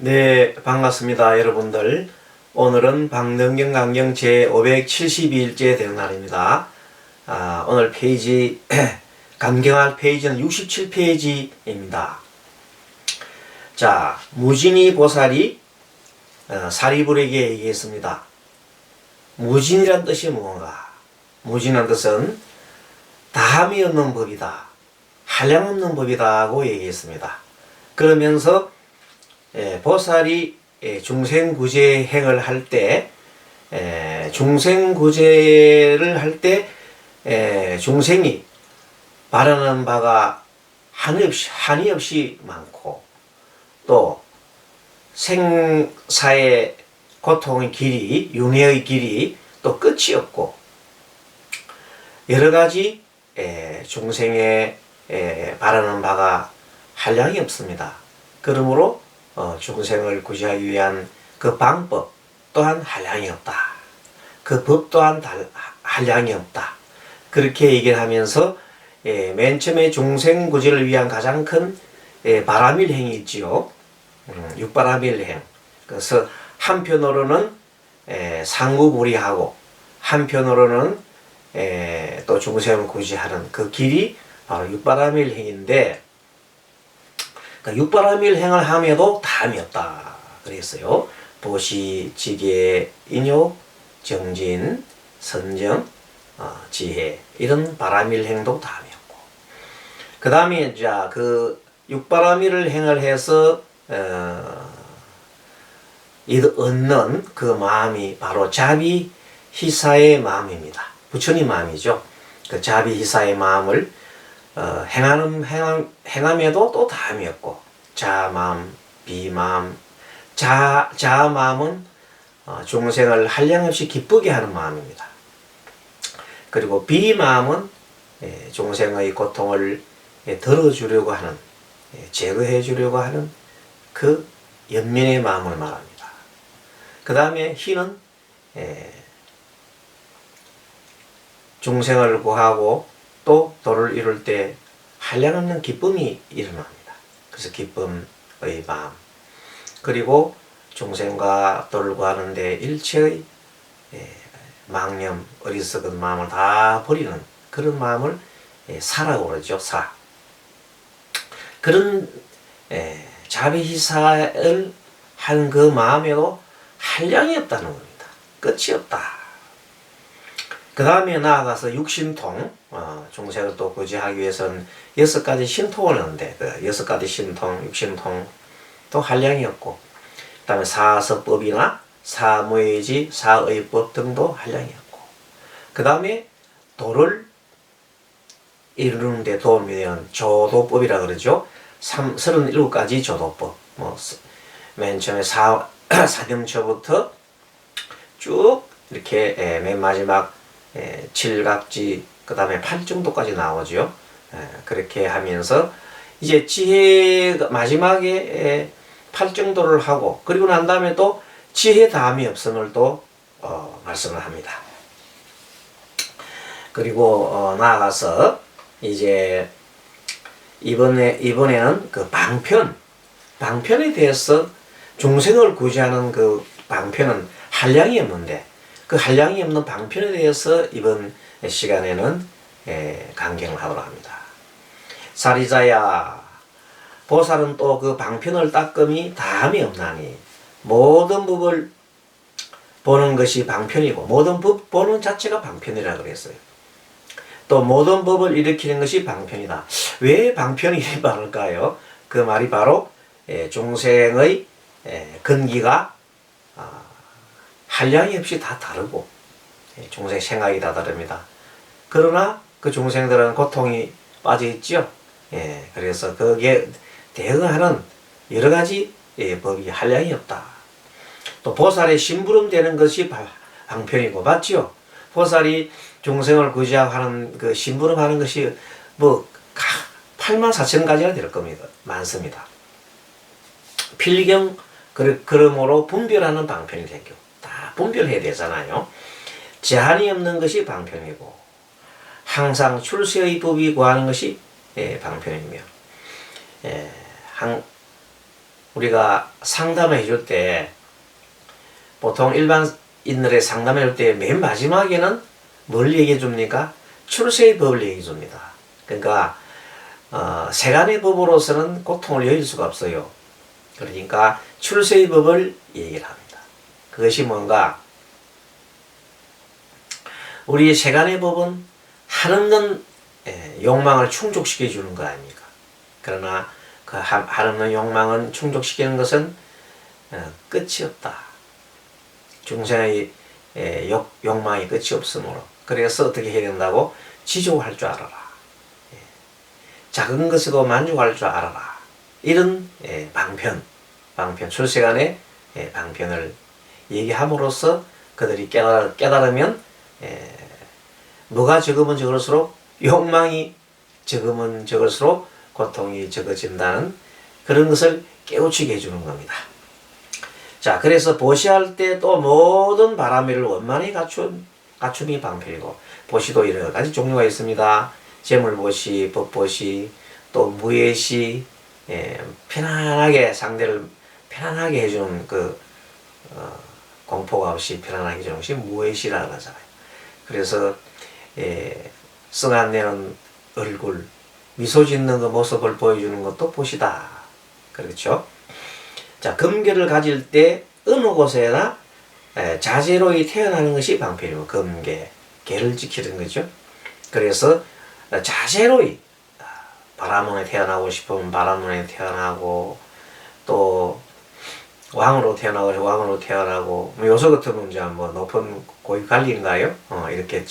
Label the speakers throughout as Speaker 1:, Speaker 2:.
Speaker 1: 네, 반갑습니다, 여러분들. 오늘은 박능경 강경 제572일째 되는 날입니다. 오늘 페이지, 강경할 페이지는 67페이지입니다. 자, 무진이 보살이 사리불에게 얘기했습니다. 무진이란 뜻이 무언가? 무진한 뜻은 다함이 없는 법이다, 한량없는 법이다 하고 얘기했습니다. 그러면서 보살이 중생구제 행을 할 때, 중생구제를 할 때 중생이 바라는 바가 한이 없이 많고, 또 생사의 고통의 길이, 윤회의 길이 또 끝이 없고, 여러 가지 중생의 바라는 바가 한량이 없습니다. 그러므로 중생을 구제하기 위한 그 방법 또한 한량이 없다. 그 법 또한 한량이 없다. 그렇게 얘기를 하면서 맨 처음에 중생 구제를 위한 가장 큰 바라밀행이 있지요. 육바라밀행. 그래서 한편으로는 상구불이하고 한편으로는 또 중생을 구제하는 그 길이 바로 육바라밀행인데, 그러니까 육바라밀행을 함에도 다함이 없다 그랬어요. 보시, 지계, 인욕, 정진, 선정, 지혜, 이런 바라밀행도 다함이 없고, 그 다음에 이제 그 육바라밀을 행을 해서 얻는 그 마음이 바로 자비희사의 마음입니다. 부처님 마음이죠. 그 자비희사의 마음을 행함에도 또 다함이 없고, 자마음, 비마음, 자마음은 중생을 한량없이 기쁘게 하는 마음입니다. 그리고 비마음은 중생의 고통을 덜어주려고 하는, 제거해 주려고 하는 그 연민의 마음을 말합니다. 그 다음에 희는 중생을 구하고 또 도를 이룰 때 한량없는 기쁨이 일어납니다. 그래서 기쁨의 마음, 그리고 중생과 도를 구하는데 일체의 망념, 어리석은 마음을 다 버리는 그런 마음을 사라고 그러죠. 사. 그런 자비희사를 한 그 마음에도 한량이 없다는 겁니다. 끝이 없다. 그 다음에 나아가서 육신통, 중생을 또 구제하기 위해서는 6가지 신통을 하는데, 그 6가지 신통, 육신통 또 한량이 없고, 그 다음에 사서법이나 사무의지, 사의법 등도 한량이 없고, 그 다음에 도를 이루는 데 도움이 되는 조도법이라 그러죠. 37가지 조도법, 맨 처음에 사경처부터 쭉 이렇게 맨 마지막 7각지, 그 다음에 8정도까지 나오죠. 그렇게 하면서 이제 지혜 마지막에 8정도를 하고, 그리고 난 다음에 또 지혜 다함이 없음을 또 말씀을 합니다. 그리고 나아가서 이제 이번에는 그 방편에 대해서, 중생을 구제하는 그 방편은 한량이 없는데, 그 한량이 없는 방편에 대해서 이번 시간에는 강경을 하도록 합니다. 사리자야, 보살은 또 그 방편을 닦음이 다함이 없나니, 모든 법을 보는 것이 방편이고 모든 법 보는 자체가 방편이라 그랬어요. 또 모든 법을 일으키는 것이 방편이다. 왜 방편이 많을까요? 그 말이 바로 중생의 근기가 한량이 없이 다 다르고, 중생 생각이 다 다릅니다. 그러나 그 중생들은 고통이 빠져 있죠. 그래서 거기에 대응하는 여러 가지 법이 한량이 없다. 또 보살의 심부름 되는 것이 방편이고, 맞죠? 보살이 중생을 구제하는 그 심부름하는 것이 84,000가지나 될 겁니다. 많습니다. 필경, 그러므로 분별하는 방편이 되고, 다 분별해야 되잖아요. 제한이 없는 것이 방편이고, 항상 출세의 법이 구하는 것이 방편이며, 우리가 상담을 해줄 때 보통 일반인들의 상담을 해줄 때 맨 마지막에는 뭘 얘기해 줍니까? 출세의 법을 얘기해 줍니다. 그러니까 세간의 법으로서는 고통을 여길 수가 없어요. 그러니까 출세의 법을 얘기를 합니다. 그것이 뭔가 우리 세간의 법은 한없는 욕망을 충족시켜 주는 거 아닙니까? 그러나 그 한없는 욕망은 충족시키는 것은 끝이 없다. 중생의 욕망이 끝이 없으므로 그래서 어떻게 해야 된다고? 지족할 줄 알아라. 작은 것으로 만족할 줄 알아라. 이런 방편 출세간의 방편을 얘기함으로써 그들이 깨달으면 뭐가 적으면 적을수록 욕망이 적으면 적을수록 고통이 적어진다는 그런 것을 깨우치게 해주는 겁니다. 자, 그래서 보시할 때 또 모든 바람일을 원만히 갖춤이 방편이고, 보시도 여러 가지 종류가 있습니다. 재물보시, 법보시, 또 무예시, 편안하게 상대를 편안하게 해주는 공포가 없이 편안하게 해주는 것이 무예시라고 하잖아요. 그래서 성안내는 얼굴, 미소 짓는 그 모습을 보여주는 것도 보시다. 그렇죠? 자, 금계를 가질 때 어느 곳에나 자제로이 태어나는 것이 방편이고, 금계, 계를 지키는 거죠. 그래서 자제로이 바라문에 태어나고 싶으면 바라문에 태어나고, 또 왕으로 태어나고 왕으로 태어나고, 요새 같으면 이제 뭐 높은 고위 관리인가요? 이렇게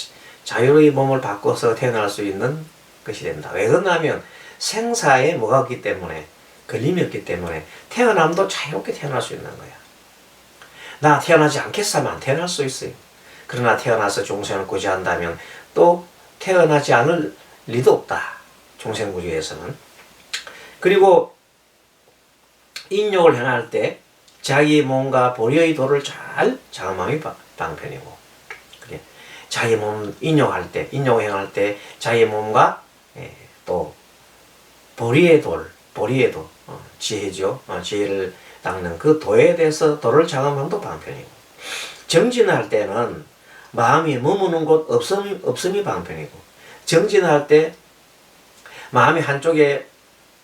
Speaker 1: 자유로이 몸을 바꿔서 태어날 수 있는 것이 된다. 왜 그러냐면 생사에 뭐가 없기 때문에, 걸림이 없기 때문에 태어남도 자유롭게 태어날 수 있는 거야. 나 태어나지 않겠으면 안 태어날 수 있어요. 그러나 태어나서 종생을 구제한다면 또 태어나지 않을 리도 없다. 종생구제에서는. 그리고 인욕을 행할 때 자기 몸과 보리의 도를 잘 장엄함이 방편이고, 그래. 자기 몸 인욕할 때, 인욕을 행할 때 자기 몸과 또 보리의 도, 지혜죠. 지혜를 닦는 그 도에 대해서 도를 장엄함도 방편이고, 정진할 때는 마음이 머무는 곳 없음이 방편이고, 정진할 때 마음이 한쪽에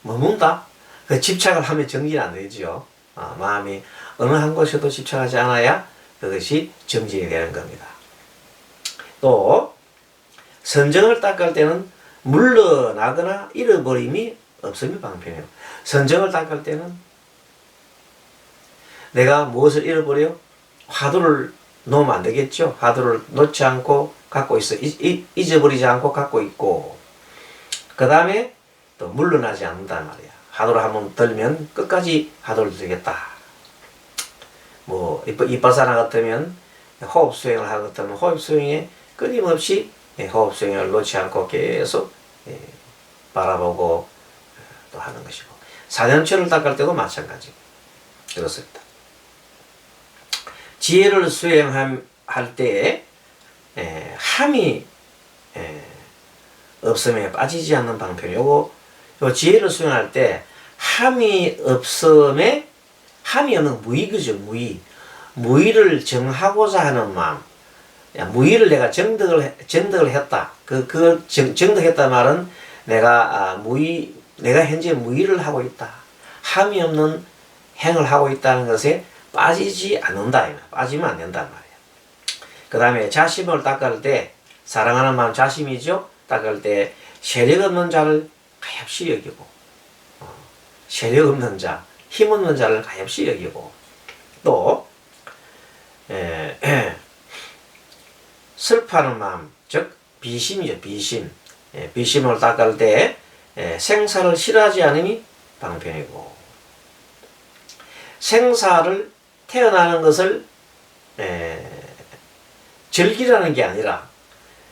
Speaker 1: 머문다? 그 집착을 하면 정진 안 되죠. 마음이 어느 한 곳에도 집착하지 않아야 그것이 정진이 되는 겁니다. 또 선정을 닦을 때는 물러나거나 잃어버림이 없음이 방편이에요. 선정을 닦을 때는 내가 무엇을 잃어버려? 화두를 놓으면 안 되겠죠. 화두를 놓지 않고 갖고 있어. 잊어버리지 않고 갖고 있고, 그 다음에 또 물러나지 않는단 말이야. 화두를 한번 들면 끝까지 화두를 들겠다. 뭐 이빠사나 같으면 호흡 수행을 하는 것 같으면 호흡 수행에 끊임없이 호흡 수행을 놓지 않고 계속 바라보고 또 하는 것이고, 사념처를 닦을 때도 마찬가지 그렇습니다. 지혜를 수행할 때 함이 없음에 빠지지 않는 방편이고, 요 지혜를 수행할 때 함이 없음에, 함이 없는 무의그죠. 무의를 정하고자 하는 마음. 무의를 내가 정득을 했다. 정득했다 말은 내가 현재 무의를 하고 있다. 함이 없는 행을 하고 있다는 것에 빠지지 않는다. 빠지면 안 된단 말이야. 그 다음에 자심을 닦을 때, 사랑하는 마음 자심이죠. 닦을 때 세력 없는 자를 가엾이 여기고, 세력 없는 자, 힘 없는 자를 가엾이 여기고, 또 슬퍼하는 마음, 즉 비심이죠. 비심을 닦을 때 생사를 싫어하지 않음이 방편이고, 생사를 태어나는 것을 즐기라는 게 아니라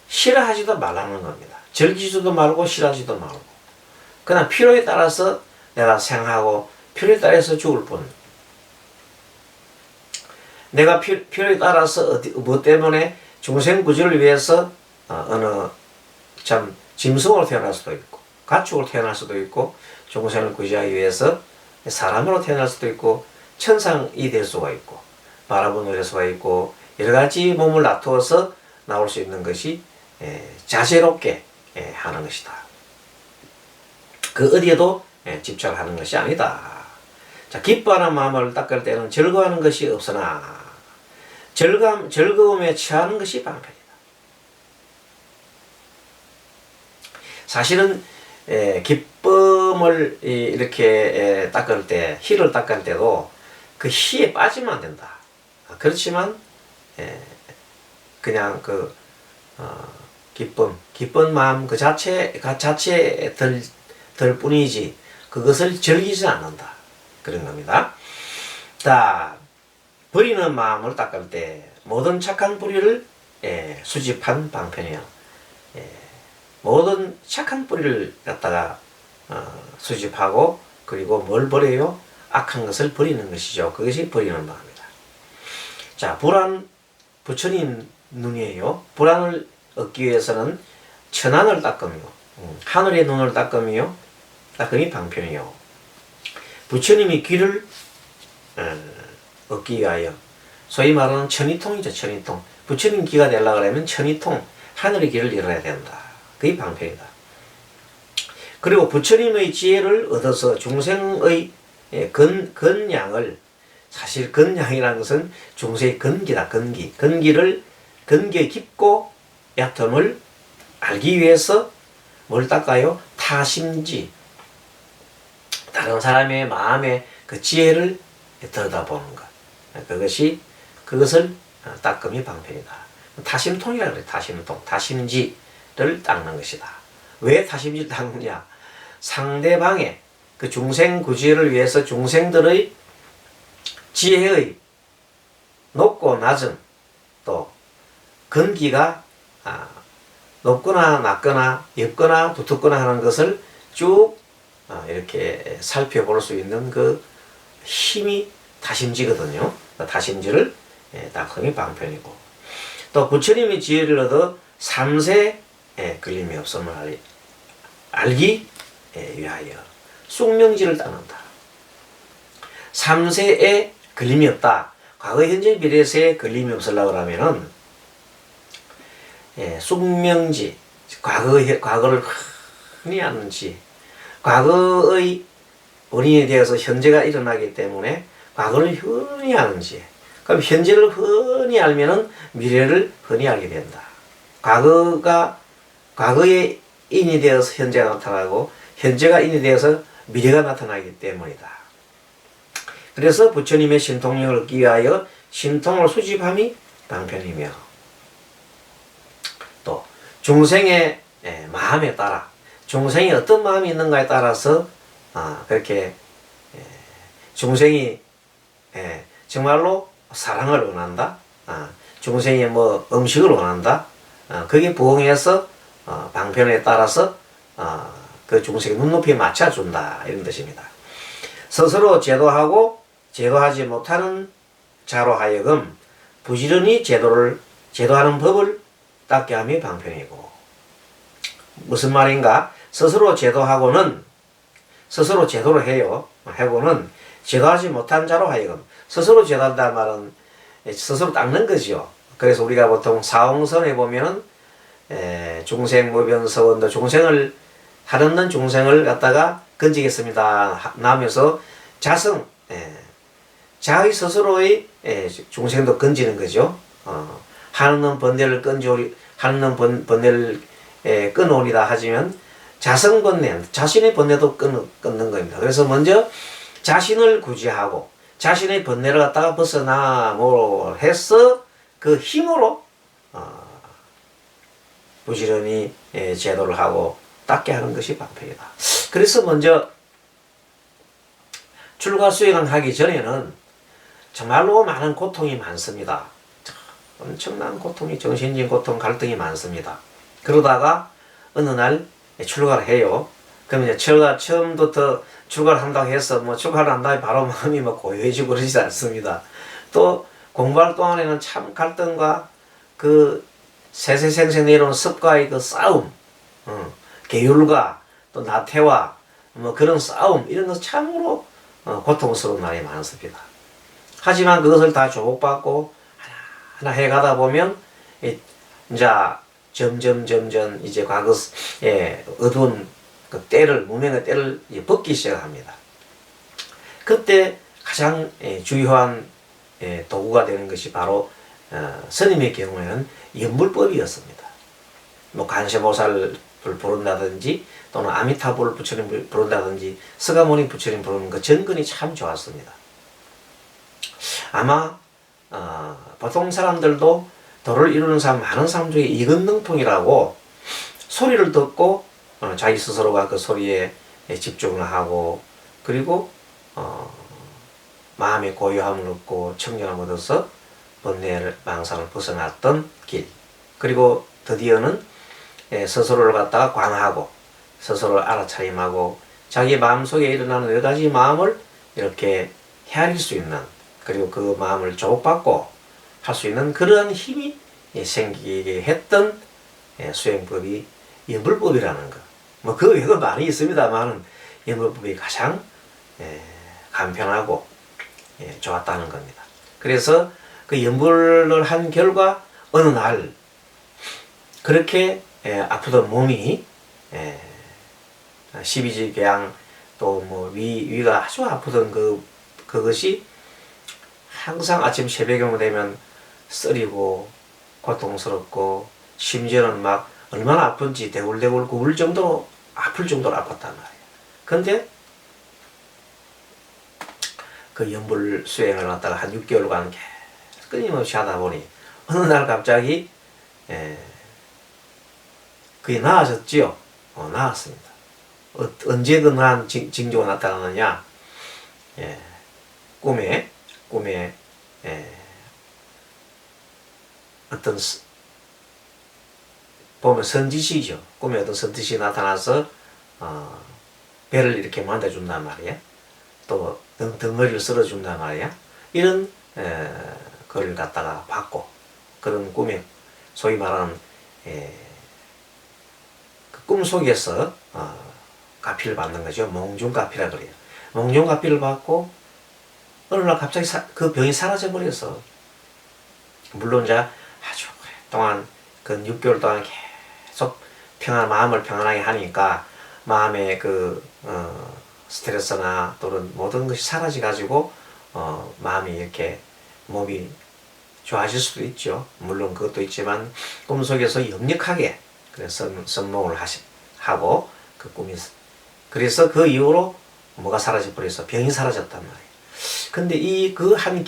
Speaker 1: 싫어하지도 말라는 겁니다. 즐기지도 말고 싫어하지도 말고, 그냥 필요에 따라서 내가 생하고 필요에 따라서 죽을 뿐. 내가 필요에 따라서 뭐 때문에 중생 구조를 위해서 어느 참 짐승으로 태어날 수도 있고, 가축으로 태어날 수도 있고, 중생을 구제하기 위해서 사람으로 태어날 수도 있고 천상이 될 수가 있고 바라보는 될 수가 있고 여러 가지 몸을 놔두어서 나올 수 있는 것이 자제롭게 하는 것이다. 그 어디에도 집착하는 것이 아니다. 자, 기뻐하는 마음을 닦을 때는 즐거워하는 것이 없으나 즐거움에 취하는 것이 방편이다. 사실은 기쁨을 이렇게 닦을 때, 희를 닦을 때도 그 희에 빠지면 안 된다. 그렇지만 그냥 기쁜 마음 그 자체에 들 뿐이지 그것을 즐기지 않는다. 그런 겁니다. 자, 버리는 마음을 닦을 때 모든 착한 뿌리를 수집한 방편이요. 모든 착한 뿌리를 갖다가 수집하고 그리고 뭘 버려요? 악한 것을 버리는 것이죠. 그것이 버리는 마음이다. 자, 불안 부처님 눈이에요. 불안을 얻기 위해서는 천안을 닦으며 하늘의 눈을 닦으며 닦음이 방편이요. 부처님이 귀를 얻기 위하여 소위 말하는 천이통이죠. 천이통. 부처님 귀가 되려고 하면 천이통 하늘의 길을 열어야 된다. 그게 방편이다. 그리고 부처님의 지혜를 얻어서 중생의 건양을 사실 건양이라는 것은 중생의 건기다. 건기의 깊고 얕음을 알기 위해서 뭘 닦아요? 타심지. 다른 사람의 마음의 그 지혜를 들여다보는 것. 그것을 닦음이 방편이다. 타심통이라 그래. 타심통. 타심지를 닦는 것이다. 왜 타심지를 닦느냐? 상대방의 그 중생 구제를 위해서 중생들의 지혜의 높고 낮은 또 건기가 높거나 낮거나 옅거나 두텁거나 하는 것을 쭉 이렇게 살펴볼 수 있는 그 힘이 타심지거든요. 타심지를 닦음이 방편이고 또 부처님의 지혜를 얻어 삼세에 걸림이 없음을 알기 위하여 숙명지를 닦는다. 삼세에 걸림이 없다. 과거, 현재, 미래세에 걸림이 없으려고 하면은 숙명지, 과거를 흔히 아는 지, 과거의 원인에 대해서 현재가 일어나기 때문에 과거를 흔히 아는 지. 그럼 현재를 흔히 알면은 미래를 흔히 알게 된다. 과거의 인이 되어서 현재가 나타나고 현재가 인이 되어서 미래가 나타나기 때문이다. 그래서 부처님의 신통력을 얻기 위하여 신통을 수집함이 방편이며 또 중생의 마음에 따라 중생이 어떤 마음이 있는가에 따라서 그렇게 중생이 정말로 사랑을 원한다. 중생이 뭐 음식을 원한다. 그게 부응해서 방편에 따라서 그 중생의 눈높이에 맞춰준다. 이런 뜻입니다. 스스로 제도하고 제도하지 못하는 자로 하여금 부지런히 제도하는 법을 닦게 함이 방편이고 무슨 말인가? 스스로 제도하고는 스스로 제도를 해요. 하고는 제도하지 못한 자로 하여금 스스로 제도한다는 말은 스스로 닦는 거죠. 그래서 우리가 보통 사홍선에 보면은 중생 모변서원도 중생을 하는 중생을 갖다가 건지겠습니다 나면서 자의 스스로의 중생도 건지는 거죠. 하는 번뇌를 끊어오리다 하지만 자성번뇌, 자신의 번뇌도 끊는 겁니다. 그래서 먼저 자신을 구제하고 자신의 번뇌를 갖다가 벗어나므로 해서 그 힘으로 부지런히 제도를 하고 닦게 하는 것이 방편이다. 그래서 먼저 출가 수행을 하기 전에는 정말로 많은 고통이 많습니다. 엄청난 고통이 정신적인 고통, 갈등이 많습니다. 그러다가 어느 날 출가를 해요. 그러면 이제 처음부터 출가를 한다고 해서 뭐 출가를 한다고 바로 마음이 뭐 고요해지고 그러지 않습니다. 또 공부할 동안에는 참 갈등과 그 세세생생 내려오는 습과의 그 싸움, 계율과 또 나태와 뭐 그런 싸움 이런 거 참으로 고통스러운 날이 많습니다. 하지만 그것을 다 조복받고 하나 해가다 보면 이제 점점 이제 과거의 어두운 그 무명의 때를 벗기 시작합니다. 그때 가장 주요한 도구가 되는 것이 바로 스님의 경우에는 연불법이었습니다. 뭐 관세보살을 부른다든지 또는 아미타불 부처님 부른다든지 스가모니 부처님 부르는 그 전근이 참 좋았습니다. 아마 보통 사람들도 도를 이루는 사람 많은 사람 중에 이근능통이라고 소리를 듣고 자기 스스로가 그 소리에 집중을 하고 그리고 마음의 고요함을 얻고 청량함을 얻어서 번뇌 망상을 벗어났던 길, 그리고 드디어는 스스로를 갖다가 관하고 스스로를 알아차림하고 자기 마음속에 일어나는 여러 가지 마음을 이렇게 헤아릴 수 있는, 그리고 그 마음을 조복받고 할 수 있는 그러한 힘이 생기게 했던 수행법이 연불법이라는 것. 뭐 그 외에도 많이 있습니다만은 연불법이 가장 간편하고 좋았다는 겁니다. 그래서 그 연불을 한 결과 어느 날 그렇게 아프던 몸이 12지궤양 또 뭐 위가 아주 아프던 그것이 항상 아침 새벽에 되면 쓰리고 고통스럽고 심지어는 막 얼마나 아픈지 대굴대굴 굽을 정도로 아플 정도로 아팠단 말이에요. 근데 그 연불 수행을 갖다가 한 6개월간 계속 끊임없이 하다 보니 어느 날 갑자기 그게 나아졌지요. 나았습니다. 언제 그러한 징조가 나타나느냐? 꿈에 어떤 보면 선지식이죠. 꿈에 어떤 선지식이 나타나서 배를 이렇게 만져준단 말이야. 또 덩어리를 쓸어준단 말이야. 이런 걸 갖다가 받고 그런 꿈에 소위 말하는 그 꿈속에서 가피를 받는 거죠. 몽중가피라 그래요. 몽중가피를 받고 어느 날 갑자기 그 병이 사라져 버렸어. 물론 이제 아주 오랫동안 그 6개월 동안 계속 마음을 평안하게 하니까 마음의 그 스트레스나 또는 모든 것이 사라져 가지고 마음이 이렇게 몸이 좋아질 수도 있죠. 물론 그것도 있지만 꿈속에서 역력하게 그래서 선몽을 하고 그 꿈이, 그래서 그 이후로 뭐가 사라져 버려서 병이 사라졌단 말이에요. 근데 그 한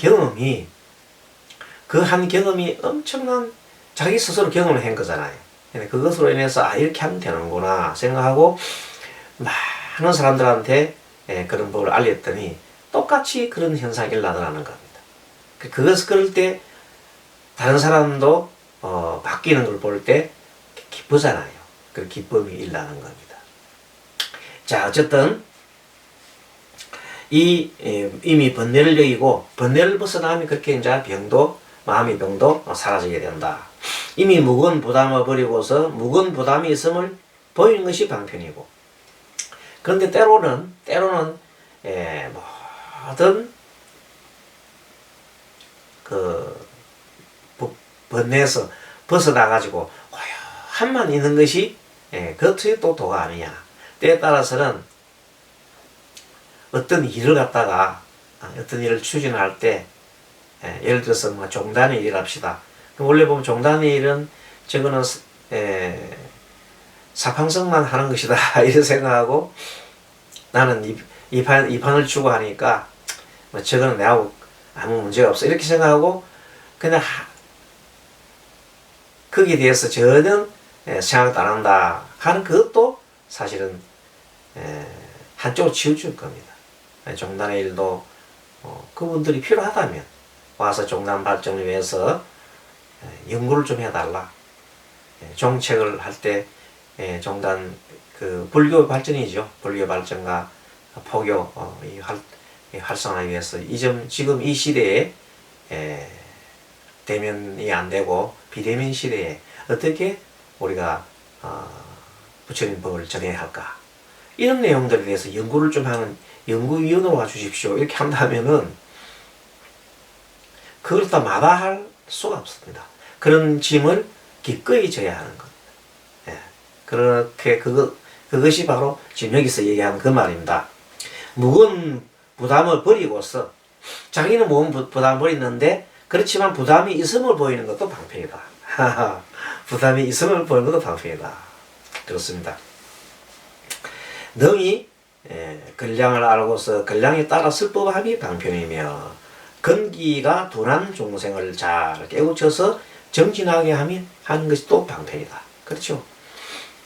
Speaker 1: 경험이 엄청난 자기 스스로 경험을 한 거잖아요. 그것으로 인해서 이렇게 하면 되는구나 생각하고 많은 사람들한테 그런 법을 알렸더니 똑같이 그런 현상이 일어나더라는 겁니다. 그럴 때 다른 사람도 바뀌는 걸 볼 때 기쁘잖아요. 그 기쁨이 일어나는 겁니다. 자, 어쨌든 이미 번뇌를 여기고 번뇌를 벗어나면 그렇게 이제 마음의 병도 사라지게 된다. 이미 무거운 부담을 버리고서 무거운 부담이 있음을 보이는 것이 방편이고, 그런데 때로는 모든 그 번뇌에서 벗어나가지고 고요함만 있는 것이 그것이 또 도가 아니냐. 때에 따라서는 어떤 일을 추진할 때 예를 들어서 뭐 종단의 일을 합시다. 원래 보면 종단의 일은 저거는 사팡성만 하는 것이다 이렇게 생각하고 나는 이 판을 주고 하니까 뭐 저거는 내하고 아무 문제가 없어 이렇게 생각하고 그냥 거기에 대해서 전혀 생각도 안 한다 하는 그것도 사실은 한쪽으로 치우칠 겁니다. 종단의 일도 그분들이 필요하다면 와서 종단 발전을 위해서 연구를 좀 해달라. 정책을 할 때 종단 그 불교 발전이죠. 불교 발전과 포교 활성화하기 위해서 지금 이 시대에 대면이 안 되고 비대면 시대에 어떻게 우리가 부처님 법을 전해야 할까, 이런 내용들에 대해서 연구를 좀 하는 연구위원으로 와주십시오. 이렇게 한다면은 그걸 다 마다할 수가 없습니다. 그런 짐을 기꺼이 져야 하는 겁니다. 예. 그렇게 그것이 바로 지금 여기서 얘기하는 그 말입니다. 무거운 부담을 버리고서 자기는 무거운 부담을 버리는데 그렇지만 부담이 있음을 보이는 것도 방패이다. 부담이 있음을 보이는 것도 방패이다. 그렇습니다. 능히 근량을 알고서 근량에 따라 쓸 법함이 방편이며 근기가 둔한 중생을 잘 깨우쳐서 정진하게 하는 것이 또 방편이다. 그렇죠?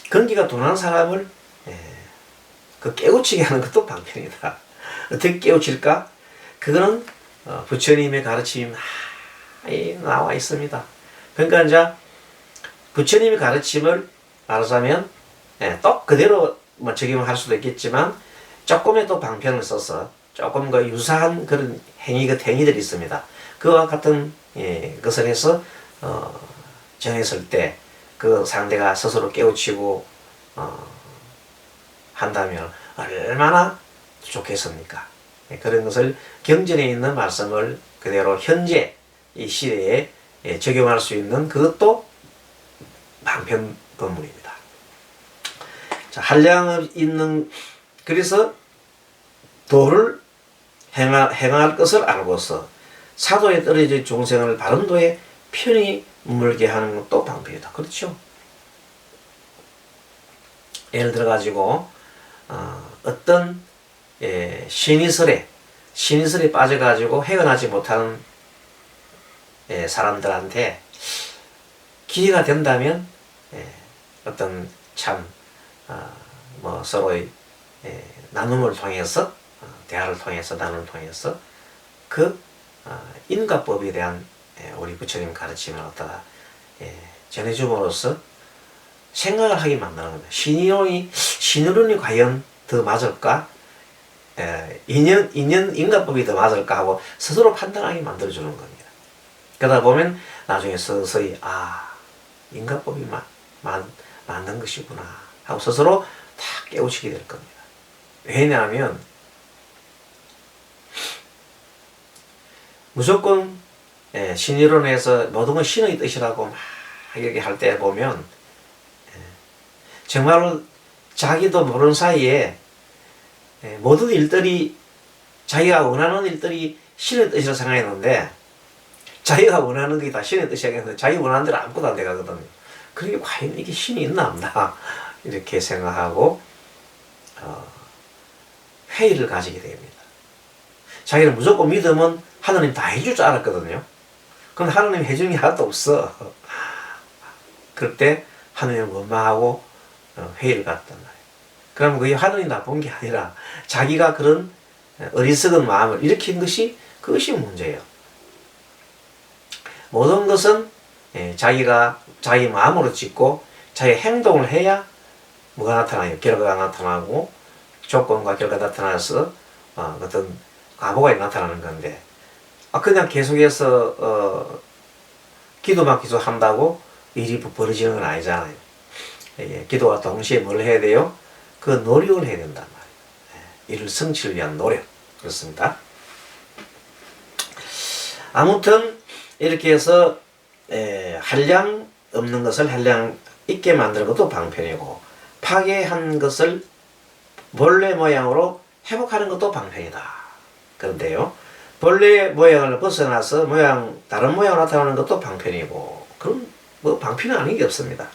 Speaker 1: 근기가 둔한 사람을 그 깨우치게 하는 것도 방편이다. 어떻게 깨우칠까? 그거는 부처님의 가르침이 나와 있습니다. 그러니까 이제 부처님의 가르침을 말하자면 또 그대로 적용을 할 수도 있겠지만 조금의 또 방편을 써서 조금 그 유사한 그런 행위들이 있습니다. 그와 같은 것을 해서 정했을 때 그 상대가 스스로 깨우치고 한다면 얼마나 좋겠습니까? 그런 것을 경전에 있는 말씀을 그대로 현재 이 시대에 적용할 수 있는 그것도 방편 법문입니다. 자, 한량 있는 그래서 도를 행할 것을 알고서 사도에 떨어진 중생을 바른 도에 편히 물게 하는 것도 방편이다. 그렇죠? 예를 들어 가지고 어떤 신이설에 빠져 가지고 헤어나지 못하는 사람들한테 기회가 된다면 어떤 참 뭐 서로의 나눔을 통해서 대화를 통해서 나눔을 통해서 그 인과법에 대한 우리 부처님 가르침을 갖다가 전해줌으로써 생각을 하게 만드는 겁니다. 신이론이 과연 더 맞을까? 인과법이 더 맞을까 하고 스스로 판단하게 만들어주는 겁니다. 그러다 보면 나중에 서서히 인과법이 맞는 것이구나 하고 스스로 다 깨우치게 될 겁니다. 왜냐하면 무조건 신이론에서 모든 건 신의 뜻이라고 막 이렇게 할 때 보면 정말로 자기도 모르는 사이에 모든 일들이 자기가 원하는 일들이 신의 뜻이라고 생각했는데 자기가 원하는 게 다 신의 뜻이라고 했는데 자기 원하는 대로 아무것도 안 돼가거든요. 그게 과연 이게 신이 있나 없나 이렇게 생각하고 회의를 가지게 됩니다. 자기는 무조건 믿으면 하나님 다 해줄 줄 알았거든요. 그럼 하나님 해주는 게 하나도 없어. 그럴 때 하나님을 원망하고 회의를 갔단 말이에요. 그러면 그게 하나님이 나쁜 게 아니라 자기가 그런 어리석은 마음을 일으킨 것이 그것이 문제예요. 모든 것은 자기가 자기 마음으로 짓고 자기 행동을 해야 뭐가 나타나요? 결과가 나타나고 조건과 결과가 나타나서 어떤 과보가 나타나는 건데 그냥 계속해서 기도만 계속 한다고 일이 벌어지는 건 아니잖아요. 기도와 동시에 뭘 해야 돼요? 그 노력을 해야 된단 말이에요. 이를 성취를 위한 노력. 그렇습니다. 아무튼 이렇게 해서 한량 없는 것을 한량 있게 만드는 것도 방편이고 파괴한 것을 본래 모양으로 회복하는 것도 방편이다. 그런데요, 본래 모양을 벗어나서 다른 모양으로 나타나는 것도 방편이고, 그럼 뭐 방편은 아닌 게 없습니다.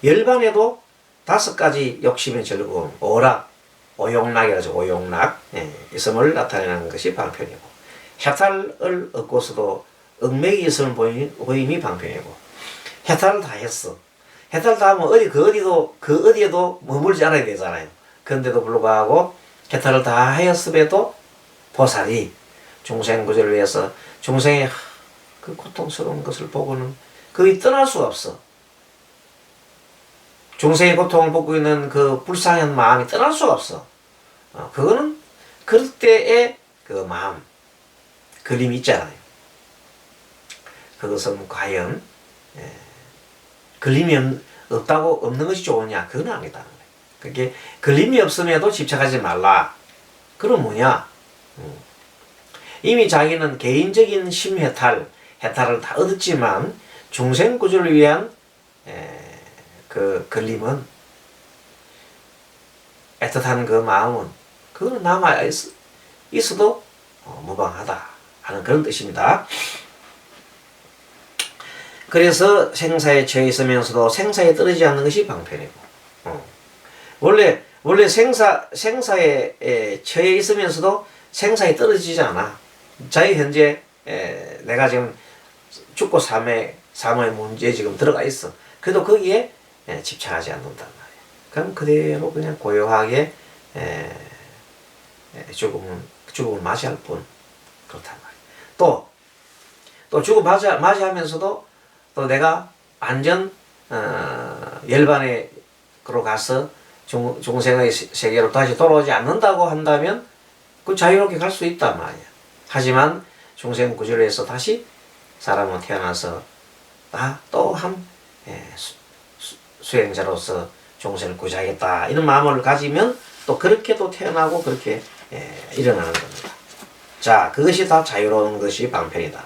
Speaker 1: 열반에도 5가지 욕심의 즐거움, 오용락이라죠. 오용락, 있음을 나타내는 것이 방편이고, 해탈을 얻고서도 얽매기 있음을 보임이 방편이고, 해탈을 다 했어. 해탈 다 하면 그 어디에도 머물지 않아야 되잖아요. 그런데도 불구하고 해탈을 다 하였음에도 보살이 중생 구제를 위해서 중생의 그 고통스러운 것을 보고는 거의 떠날 수가 없어. 중생의 고통을 보고 있는 그 불쌍한 마음이 떠날 수가 없어. 그거는 그럴 때의 그 마음, 그림이 있잖아요. 그것은 과연 그림이 없는 것이 좋으냐? 그건 아니다는 거예요. 그게 걸림이 없음에도 집착하지 말라. 그럼 뭐냐? 이미 자기는 개인적인 해탈을 다 얻었지만 중생구조를 위한 그 걸림은, 애틋한 그 마음은 그거는 남아 있어도 무방하다 하는 그런 뜻입니다. 그래서 생사에 처해 있으면서도 생사에 떨어지지 않는 것이 방편이고, 원래 생사에 처해 있으면서도 생사에 떨어지지 않아. 자기 현재 내가 지금 죽고 삶의 문제에 지금 들어가 있어. 그래도 거기에 집착하지 않는단 말이야. 그럼 그대로 그냥 고요하게 죽음을 맞이할 뿐. 그렇단 말이야. 또 죽음 맞이하면서도 또 내가 안전 열반으로 가서 중생의 세계로 다시 돌아오지 않는다고 한다면 그 자유롭게 갈 수 있단 말이야. 하지만 중생 구조를 해서 다시 사람은 태어나서 또한 수행자로서 중생을 구제하겠다 이런 마음을 가지면 또 그렇게 또 태어나고 그렇게 일어나는 겁니다. 자, 그것이 다 자유로운 것이 방편이다.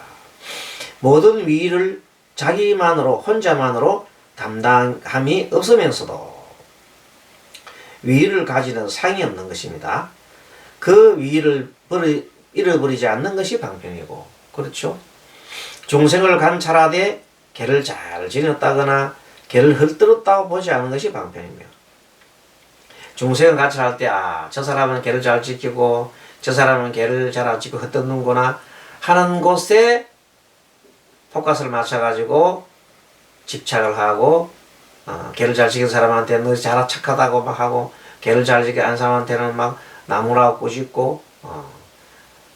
Speaker 1: 모든 위의를 자기만으로 혼자만으로 담당함이 없으면서도 위의를 가지는 상이 없는 것입니다. 그 위의를 잃어버리지 않는 것이 방편이고, 그렇죠? 중생을 관찰하되 개를 잘 지녔다거나 개를 헐뜯었다고 보지 않는 것이 방편이며, 중생을 관찰할 때 저 사람은 개를 잘 지키고 저 사람은 개를 잘 안 지키고 헐뜯는구나 하는 곳에 포커스를 맞춰가지고 집착을 하고, 개를 잘 지킨 사람한테 너 잘 착하다고 막 하고, 개를 잘 지킨 안 사람한테는 막 나무라고 꾸짖고,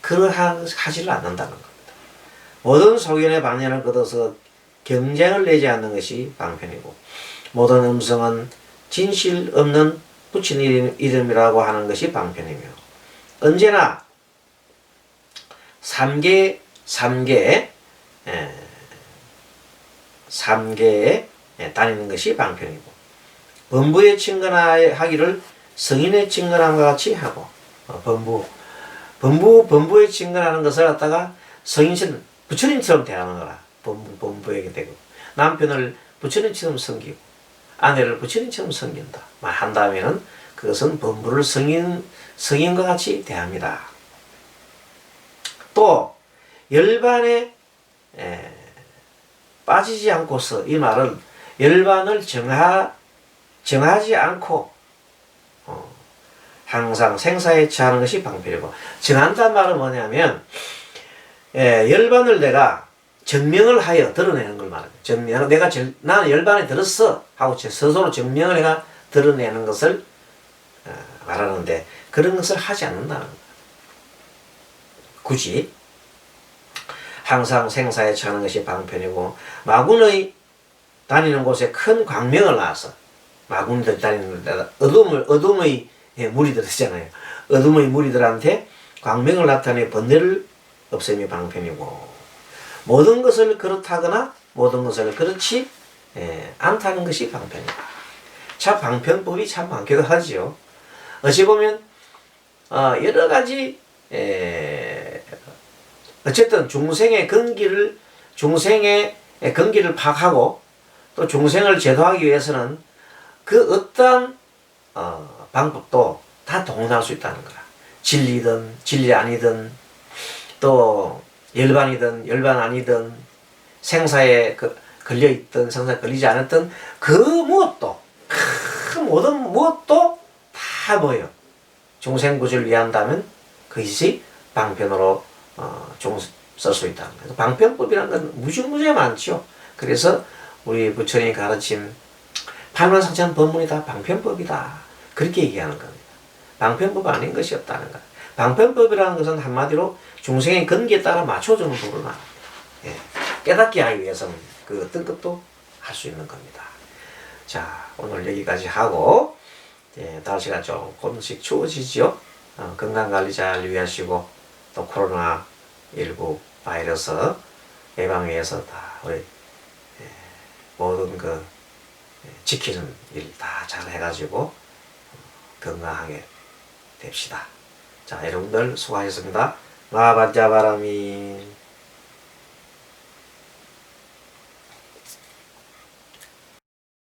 Speaker 1: 하지를 않는다는 겁니다. 모든 소견의 방향을 걷어서 경쟁을 내지 않는 것이 방편이고, 모든 음성은 진실 없는 붙인 이름이라고 하는 것이 방편이며, 언제나 삼계에 다니는 것이 방편이고, 범부에 친근하기를 성인의 친근함과 같이 하고, 범부에 친근하는 것을 갖다가 성인처럼 부처님처럼 대하는 거라. 범부에게 되고, 남편을 부처님처럼 섬기고 아내를 부처님처럼 섬긴다 한다면은 그것은 범부를 성인과 같이 대합니다. 또 열반에 빠지지 않고서, 이 말은 열반을 정하지 않고 항상 생사에 처하는 것이 방편이고, 정한다는 말은 뭐냐면 열반을 내가 증명을 하여 드러내는 걸 말합니다. 나는 열반에 들었어 하고 스스로 증명을 내가 드러내는 것을 말하는데, 그런 것을 하지 않는다는 거예요. 굳이 항상 생사에 처하는 것이 방편이고, 마군의 다니는 곳에 큰 광명을 놔서, 마군들이 다니는 데다 어둠의 무리들 있잖아요. 어둠의 무리들한테 광명을 나타내 번뇌를 없앰이 방편이고, 모든 것을 그렇다거나 모든 것을 그렇지 않다는 것이 방편이다. 참 방편법이 참 많기도 하지요. 어찌 보면 여러 가지 어쨌든 중생의 건기를 파악하고 또 중생을 제도하기 위해서는 그 어떠한 방법도 다 동원할 수 있다는 거야. 진리든 진리 아니든, 또 열반이든 열반 아니든, 생사에 걸려있든 생사에 걸리지 않았든, 그 무엇도, 모든 무엇도 다 뭐예요? 중생구조를 위한다면 그것이 방편으로 쓸 수 있다는 거예요. 방편법이라는 건 무지무지하게 많죠. 그래서 우리 부처님이 가르친 판관상천 법문이 다 방편법이다, 그렇게 얘기하는 겁니다. 방편법 아닌 것이 없다는 거예요. 방편법이라는 것은 한마디로 중생의 건기에 따라 맞춰주는 법을 말합니다. 깨닫게 하기 위해서는 그 어떤 것도 할 수 있는 겁니다. 자, 오늘 여기까지 하고, 날씨가 조금씩 추워지죠. 건강관리 잘 유의하시고, 또 코로나19 바이러스 예방을 위해서 다 우리 모든 지키는 일 다 잘 해가지고 건강하게 됩시다. 자, 여러분들 수고하셨습니다. 마반자바라미.